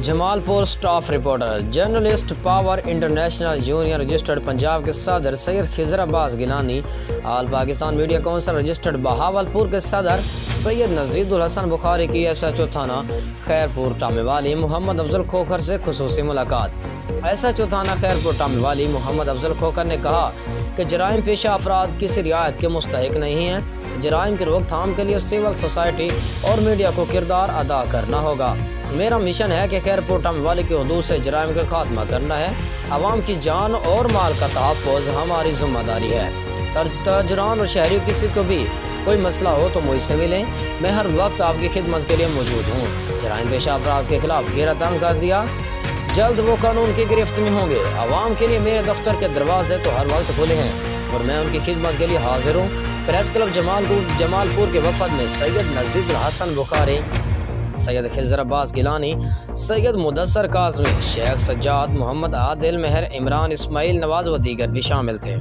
جمال پور staff reporter journalist power international union registered Punjab کے صدر Syed Khizar Abbas Gilani, all Pakistan media council registered Bahawalpur کے صدر سید نزید الحسن بخاری کی SHO تھانہ خیرپور ٹامے والی محمد افضل کھوکھر سے خصوصی ملاقات۔ SHO تھانہ خیرپور ٹامے والی محمد افضل کھوکھر نے کہا کہ جرائم پیشہ افراد کسی رعایت کے مستحق نہیں ہیں۔ جرائم کی روک تھام کے لیے سول سوسائٹی اور میڈیا کو کردار ادا کرنا ہوگا۔ میرا مشن ہے کہ خیرپور ٹامے والی کی حدود سے جرائم کا خاتمہ کرنا ہے۔ عوام کی جان اور مال کا تحفظ ہماری ذمہ داری ہے۔ تاجران اور شہریوں کسی کو بھی کوئی مسئلہ ہو تو مجھ سے ملیں، میں ہر وقت آپ کی خدمت کے لیے موجود ہوں۔ جرائم پیشہ افراد کے خلاف گھیرا تنگ کر دیا، جلد وہ قانون کی گرفت میں ہوں گے۔ عوام کے لیے میرے دفتر کے دروازے تو ہر وقت کھلے ہیں اور میں ان کی خدمت کے لیے حاضر ہوں۔ پریس کلب جمال پور کے وفد میں سید نزید الحسن بخاری، سید خضر عباس گیلانی، سید مدثر کاظمی، شیخ سجاد، محمد عادل، مہر عمران، اسماعیل نواز و دیگر بھی شامل تھے۔